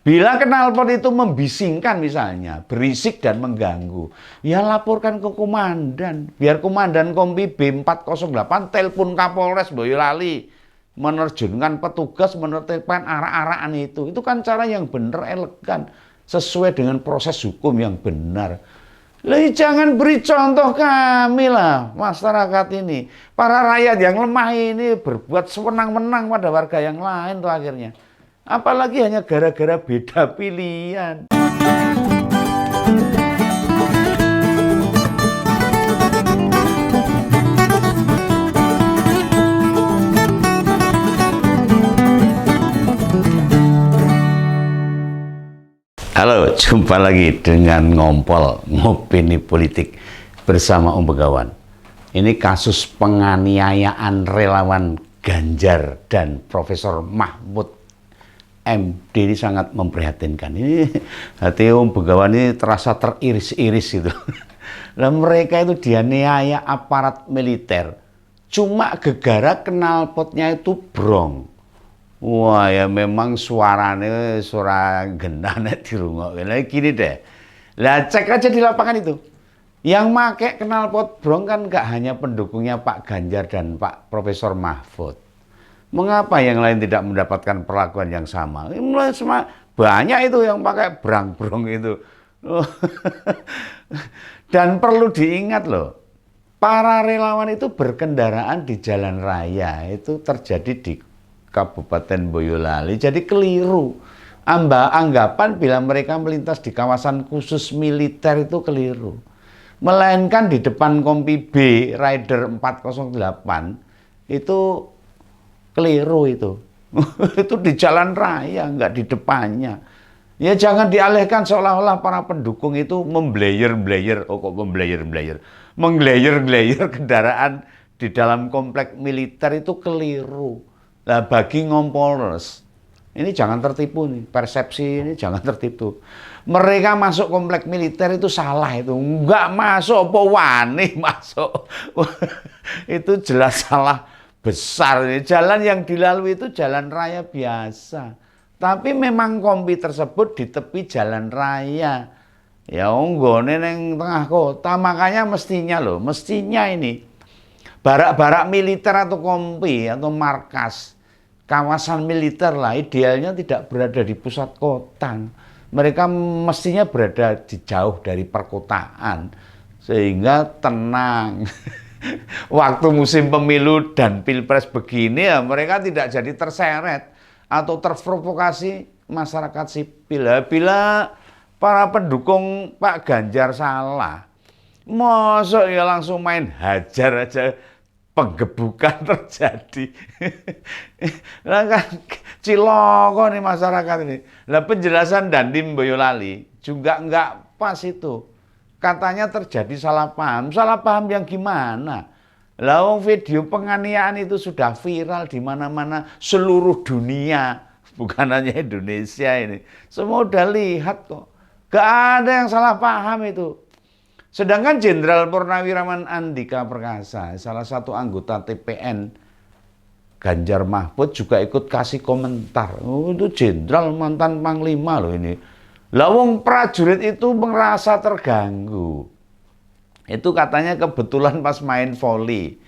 Bila knalpot itu membisingkan misalnya, berisik dan mengganggu, ya laporkan ke komandan. Biar komandan Kompi B408 telepon Kapolres Boyolali, menerjunkan petugas menertibkan arak-arakan itu. Itu kan cara yang benar, elegan, sesuai dengan proses hukum yang benar. Jangan beri contoh kami lah, masyarakat ini. Para rakyat yang lemah ini berbuat sewenang-wenang pada warga yang lain tuh akhirnya. Apalagi hanya gara-gara beda pilihan. Halo, jumpa lagi dengan Ngompol, Ngopini Politik bersama Om Begawan. Ini kasus penganiayaan relawan Ganjar dan Profesor Mahfud MD ini sangat memprihatinkan. Ini hati Om Begawan ini terasa teriris-iris gitu. Nah, mereka itu dianiaya aparat militer. Cuma gegara knalpotnya itu brong. Wah, ya memang suaranya suara gendane dirungokke. Lah gini deh. Lah cek aja di lapangan itu. Yang make knalpot brong kan nggak hanya pendukungnya Pak Ganjar dan Pak Profesor Mahfud. Mengapa yang lain tidak mendapatkan perlakuan yang sama? Mulai banyak itu yang pakai brang-brong itu. Dan perlu diingat loh, para relawan itu berkendaraan di jalan raya itu terjadi di Kabupaten Boyolali, jadi keliru. Anggapan bila mereka melintas di kawasan khusus militer itu keliru. Melainkan di depan Kompi B Rider 408 itu keliru itu. Itu di jalan raya, nggak di depannya. Ya jangan dialihkan seolah-olah para pendukung itu memblayer-blayer, oh kok memblayer-blayer, mengglayer-glayer kendaraan di dalam komplek militer itu keliru. Nah, bagi Ngompolers, ini jangan tertipu nih, persepsi ini jangan tertipu. Mereka masuk komplek militer itu salah itu, nggak masuk, apa wani masuk. Itu jelas salah besar. Jalan yang dilalui itu jalan raya biasa. Tapi memang kompi tersebut di tepi jalan raya. Ya nggone neng tengah kota, makanya mestinya loh, mestinya ini barak-barak militer atau kompi atau markas kawasan militer lah idealnya tidak berada di pusat kota. Mereka mestinya berada di jauh dari perkotaan sehingga tenang. Waktu musim pemilu dan pilpres begini ya mereka tidak jadi terseret atau terprovokasi masyarakat sipil. Bila para pendukung Pak Ganjar salah, mosok ya langsung main hajar aja, penggebukan terjadi. Lah kan ciloko nih masyarakat ini. Lah penjelasan Dandim Boyolali juga enggak pas itu. Katanya terjadi salah paham. Salah paham yang gimana? Lah video penganiayaan itu sudah viral di mana-mana seluruh dunia, bukan hanya Indonesia ini. Semua udah lihat kok. Gak ada yang salah paham itu. Sedangkan Jenderal Purnawirawan Andika Perkasa, salah satu anggota TPN Ganjar Mahfud juga ikut kasih komentar. Oh, itu jenderal mantan panglima loh ini. Lawang prajurit itu merasa terganggu. Itu katanya kebetulan pas main voli.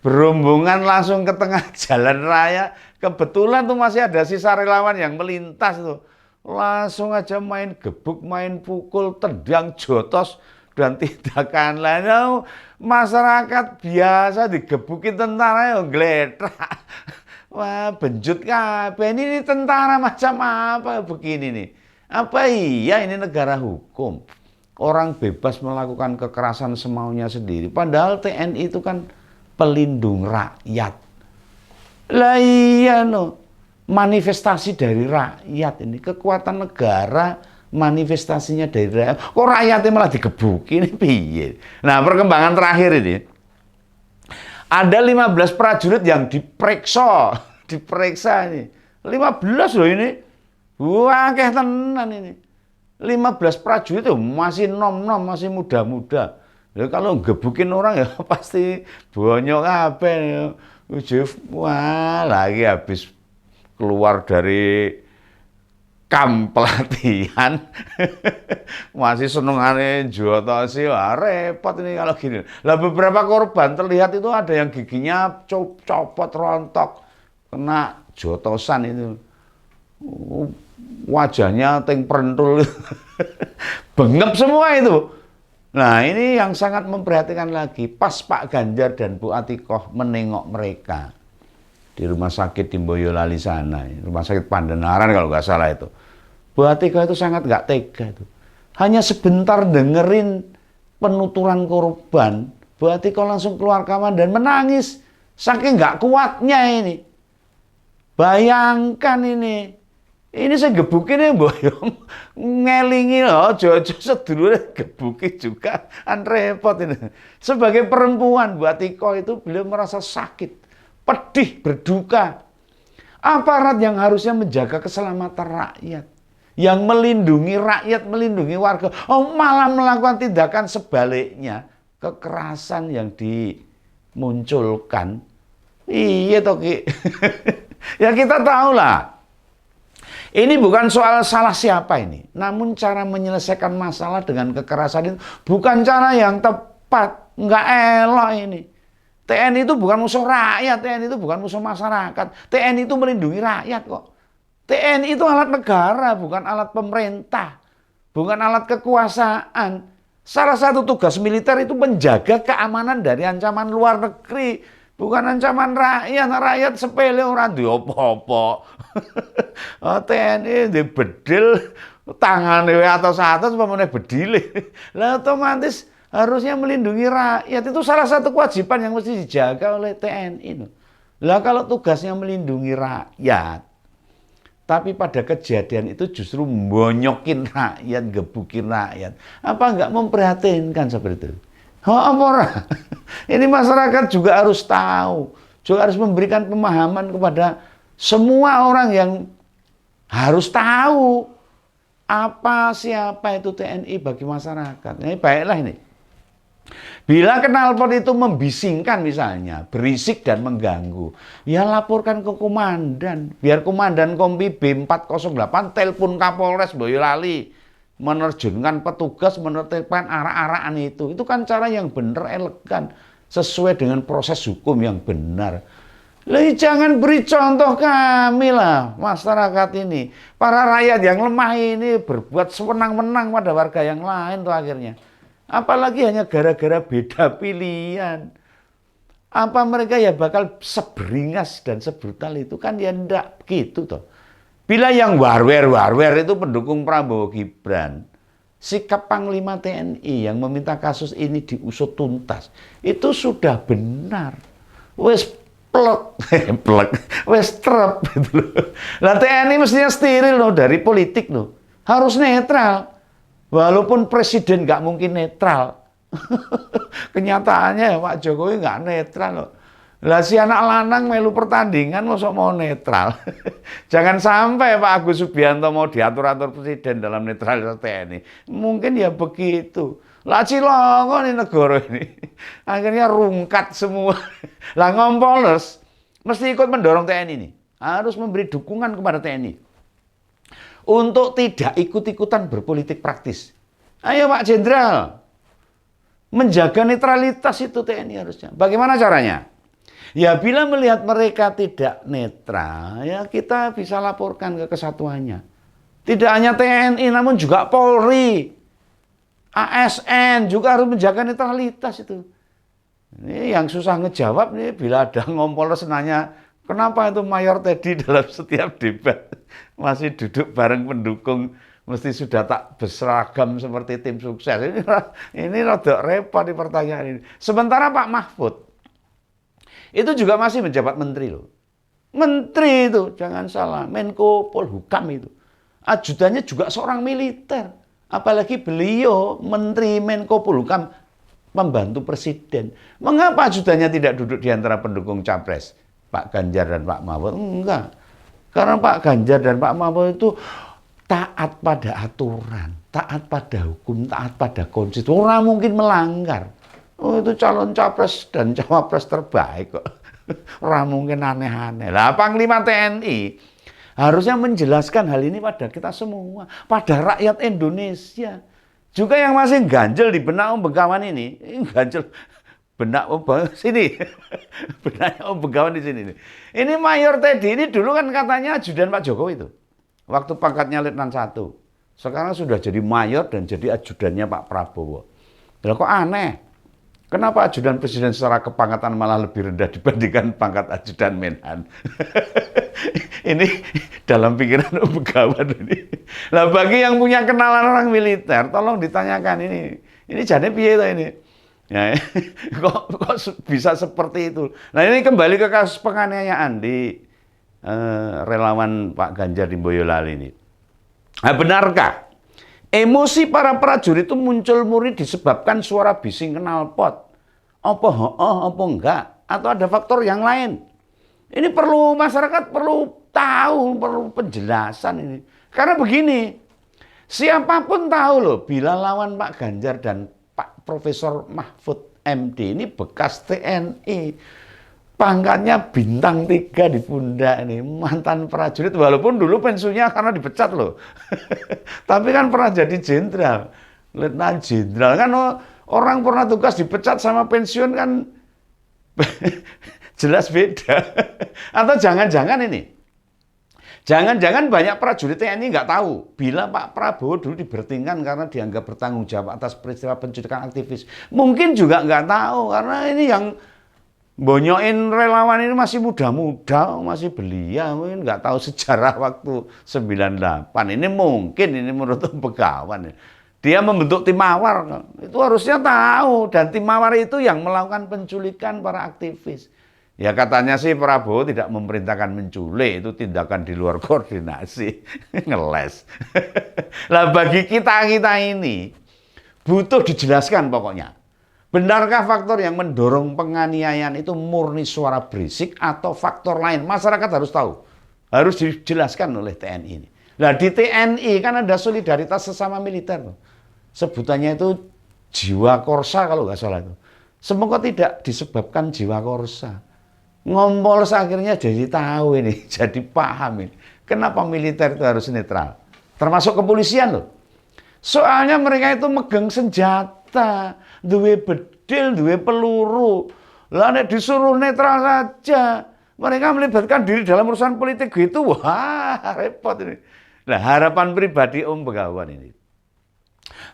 Berombongan langsung ke tengah jalan raya. Kebetulan tuh masih ada sisa relawan yang melintas tuh. Langsung aja main gebuk, main pukul, tendang, jotos, dan tindakan lain. Masyarakat biasa digebukin tentara yang geletak. Wah, benjut kabeh. Ini tentara macam apa begini nih? Apa iya ini negara hukum? Orang bebas melakukan kekerasan semaunya sendiri. Padahal TNI itu kan pelindung rakyat. Lah iya no. Manifestasi dari rakyat ini, kekuatan negara manifestasinya dari rakyat. Kok rakyatnya malah digebukin, piye? Nah, perkembangan terakhir ini ada 15 prajurit yang diperiksa ini. 15 loh ini. Wah, akeh tenan ini. 15 prajurit itu masih nom-nom, masih muda-muda. Ya kalau gebukin orang ya pasti bonyok kabeh. Wah, lagi habis keluar dari kam pelatihan masih senengane jotosi, wah repot ini kalau gini. Lah beberapa korban terlihat itu ada yang giginya copot rontok kena jotosan itu, wajahnya ting perentul bengep semua itu. Nah ini yang sangat memperhatikan lagi, pas Pak Ganjar dan Bu Atikoh menengok mereka di rumah sakit di Boyolali sana, rumah sakit Pandanaran kalau nggak salah itu. Bu Atikoh itu sangat nggak tega itu. Hanya sebentar dengerin penuturan korban, Bu Atikoh langsung keluar kamar dan menangis. Saking nggak kuatnya ini. Bayangkan ini saya gebukin ya boyong, ngelingi loh, jojo sedulurnya gebukin juga, kan repot ini. Sebagai perempuan, Bu Atikoh itu beliau merasa sakit, pedih, berduka. Aparat yang harusnya menjaga keselamatan rakyat, yang melindungi rakyat, melindungi warga, malah melakukan tindakan sebaliknya, kekerasan yang dimunculkan. Iya toh Ki. Ya kita tahu lah. Ini bukan soal salah siapa ini, namun cara menyelesaikan masalah dengan kekerasan itu bukan cara yang tepat, nggak elok ini. TNI itu bukan musuh rakyat, TNI itu bukan musuh masyarakat, TNI itu melindungi rakyat kok. TNI itu alat negara, bukan alat pemerintah, bukan alat kekuasaan. Salah satu tugas militer itu menjaga keamanan dari ancaman luar negeri, bukan ancaman rakyat. Rakyat sepele orang diopo-opo. TNI di bedil tangan atas pemene bedile. Lah otomatis harusnya melindungi rakyat. Itu salah satu kewajiban yang mesti dijaga oleh TNI. Lah kalau tugasnya melindungi rakyat, tapi pada kejadian itu justru mbonyokin rakyat, gebukin rakyat, apa enggak memprihatinkan seperti itu? Apa? Ini masyarakat juga harus tahu, juga harus memberikan pemahaman kepada semua orang yang harus tahu siapa itu TNI bagi masyarakat. Ini baiklah ini. Bila knalpot itu membisingkan misalnya, berisik dan mengganggu, ya laporkan ke komandan. Biar komandan Kompi B408 telepon Kapolres Boyolali, menerjunkan petugas menertibkan arah-arahan itu. Itu kan cara yang benar, elegan, sesuai dengan proses hukum yang benar. Jangan beri contoh kami lah, masyarakat ini. Para rakyat yang lemah ini berbuat sewenang-wenang pada warga yang lain tuh akhirnya. Apalagi hanya gara-gara beda pilihan. Apa mereka ya bakal seberingas dan sebrutal itu? Kan ya enggak gitu toh. Bila yang warwer itu pendukung Prabowo Gibran, sikap Panglima TNI yang meminta kasus ini diusut tuntas, itu sudah benar. Wes plek, wes trep gitu loh. Lah TNI mestinya steril loh dari politik loh. Harus netral. Walaupun presiden nggak mungkin netral. Kenyataannya Pak Jokowi nggak netral loh. Lah si anak lanang melu pertandingan mosok mau netral. Jangan sampai Pak Agus Subianto mau diatur-atur presiden dalam netralitas TNI. Mungkin ya begitu. Lah cilongo nih negara ini. Akhirnya rungkat semua. Lah Kompolnas mesti ikut mendorong TNI ini. Harus memberi dukungan kepada TNI. Untuk tidak ikut-ikutan berpolitik praktis. Ayo Pak Jenderal, menjaga netralitas itu TNI harusnya. Bagaimana caranya? Ya bila melihat mereka tidak netral, ya kita bisa laporkan ke kesatuannya. Tidak hanya TNI, namun juga Polri, ASN juga harus menjaga netralitas itu. Ini yang susah ngejawab nih bila ada Kompolnas nanya, kenapa itu Mayor Teddy dalam setiap debat masih duduk bareng pendukung, mesti sudah tak berseragam seperti tim sukses. Ini rada repot di pertanyaan ini. Sementara Pak Mahfud itu juga masih menjabat menteri loh. Menteri itu jangan salah, Menko Polhukam itu. Ajudannya juga seorang militer. Apalagi beliau Menteri Menko Polhukam, pembantu presiden. Mengapa ajudannya tidak duduk di antara pendukung capres Pak Ganjar dan Pak Mahfud? Enggak. Karena Pak Ganjar dan Pak Mahfud itu taat pada aturan, taat pada hukum, taat pada konstitusi. Orang mungkin melanggar. Oh, itu calon capres dan cawapres terbaik kok. Orang mungkin aneh-aneh. Lah Panglima TNI Harusnya menjelaskan hal ini pada kita semua, pada rakyat Indonesia. Juga yang masih ganjel di benak Om Begawan ini ganjel benak Om Begawan sini. Benak Om Begawan di sini. Ini Mayor Teddy ini dulu kan katanya ajudan Pak Jokowi itu. Waktu pangkatnya Letnan 1. Sekarang sudah jadi mayor dan jadi ajudannya Pak Prabowo. Lah kok aneh? Kenapa ajudan presiden secara kepangkatan malah lebih rendah dibandingkan pangkat ajudan Menhan? Ini dalam pikiran Om Begawan ini. Lah bagi yang punya kenalan orang militer, tolong ditanyakan ini. Ini jane piye to ini? Ya, kok bisa seperti itu? Nah ini kembali ke kasus penganiayaan di relawan Pak Ganjar di Boyolali ini. Nah, benarkah emosi para prajurit itu muncul murni disebabkan suara bising knalpot? Apa apa enggak? Atau ada faktor yang lain? Ini perlu masyarakat perlu tahu, perlu penjelasan ini. Karena begini, siapapun tahu loh bila lawan Pak Ganjar dan Pak Profesor Mahfud MD ini bekas TNI. Pangkatnya bintang 3 di pundak ini, mantan prajurit walaupun dulu pensiunnya karena dipecat loh. Tapi kan pernah jadi jenderal, letnan jenderal kan orang pernah tugas dipecat sama pensiun kan jelas beda. Atau jangan-jangan ini, jangan-jangan banyak prajurit TNI nggak tahu bila Pak Prabowo dulu diberhentikan karena dianggap bertanggung jawab atas peristiwa penculikan aktivis. Mungkin juga nggak tahu karena ini yang bonyoin relawan ini masih muda-muda, masih belia, mungkin nggak tahu sejarah waktu 98. Ini mungkin ini menurut Begawan. Dia membentuk tim mawar, itu harusnya tahu. Dan tim mawar itu yang melakukan penculikan para aktivis. Ya katanya sih Prabowo tidak memerintahkan menculik, itu tindakan di luar koordinasi. Ngeles. Lah bagi kita-kita ini, butuh dijelaskan pokoknya. Benarkah faktor yang mendorong penganiayaan itu murni suara berisik atau faktor lain? Masyarakat harus tahu. Harus dijelaskan oleh TNI ini. Nah di TNI kan ada solidaritas sesama militer. Sebutannya itu jiwa korsa kalau nggak salah itu. Semoga tidak disebabkan jiwa korsa. Ngompol akhirnya jadi tahu ini, jadi paham ini. Kenapa militer itu harus netral? Termasuk kepolisian loh. Soalnya mereka itu megang senjata, duwe bedil, duwe peluru. Lah nek disuruh netral saja, mereka melibatkan diri dalam urusan politik gitu, wah repot ini. Nah harapan pribadi Om Begawan ini,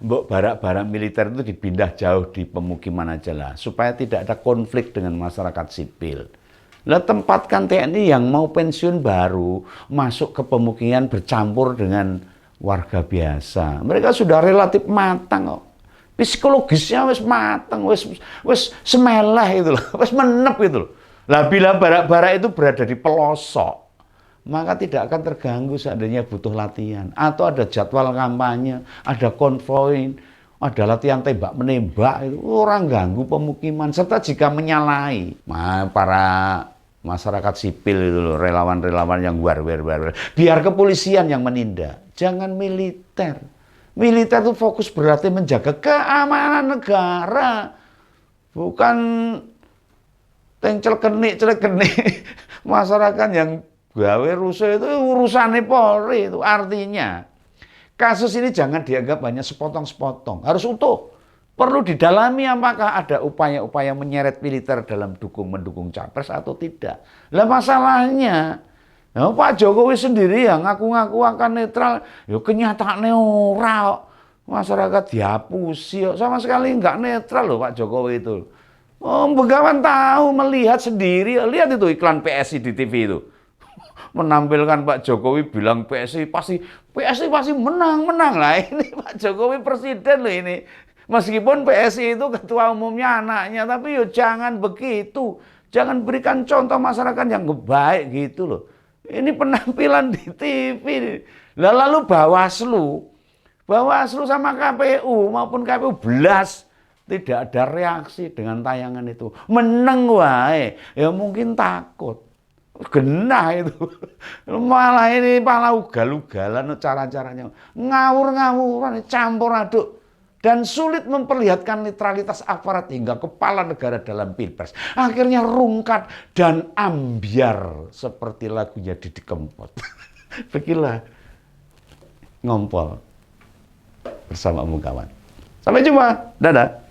mbok barak-barak militer itu dipindah jauh di pemukiman aja lah, supaya tidak ada konflik dengan masyarakat sipil. Lah tempatkan TNI yang mau pensiun baru masuk ke pemukiman bercampur dengan warga biasa. Mereka sudah relatif matang kok. Psikologisnya wis matang, wis semelah itu loh, wis menep itu loh. Lah bila barak-barak itu berada di pelosok, maka tidak akan terganggu seandainya butuh latihan atau ada jadwal kampanye, ada konvoy, ada latihan tembak menembak itu orang ganggu pemukiman serta jika menyalahi para masyarakat sipil itu loh, relawan-relawan yang war. Biar kepolisian yang menindak, jangan militer. Militer itu fokus berarti menjaga keamanan negara, bukan celek kenik masyarakat yang gawe rusuh itu urusannya Polri itu. Artinya kasus ini jangan dianggap hanya sepotong-sepotong, harus utuh. Perlu didalami apakah ada upaya-upaya menyeret militer dalam mendukung capres atau tidak. Lah masalahnya, ya, Pak Jokowi sendiri yang ngaku-ngaku akan netral, ya kenyataannya ora. Masyarakat dihapusi, sama sekali nggak netral loh Pak Jokowi itu. Oh, Begawan tahu, melihat sendiri, lihat itu iklan PSI di TV itu. Menampilkan Pak Jokowi bilang PSI pasti menang lah, ini Pak Jokowi presiden loh ini. Meskipun PSI itu ketua umumnya anaknya, tapi yo jangan begitu. Jangan berikan contoh masyarakat yang baik gitu loh. Ini penampilan di TV. Lalu Bawaslu sama KPU maupun KPU belas tidak ada reaksi dengan tayangan itu. Menang wae, ya mungkin takut. Genah itu. Malah ini ugal-ugalan cara-caranya. Ngawur-ngawuran, campur aduk. Dan sulit memperlihatkan netralitas aparat hingga kepala negara dalam pilpres. Akhirnya rungkat dan ambiar seperti lagunya Didi Kempot. Pergilah ngompol bersama kawan. Sampai jumpa. Dadah.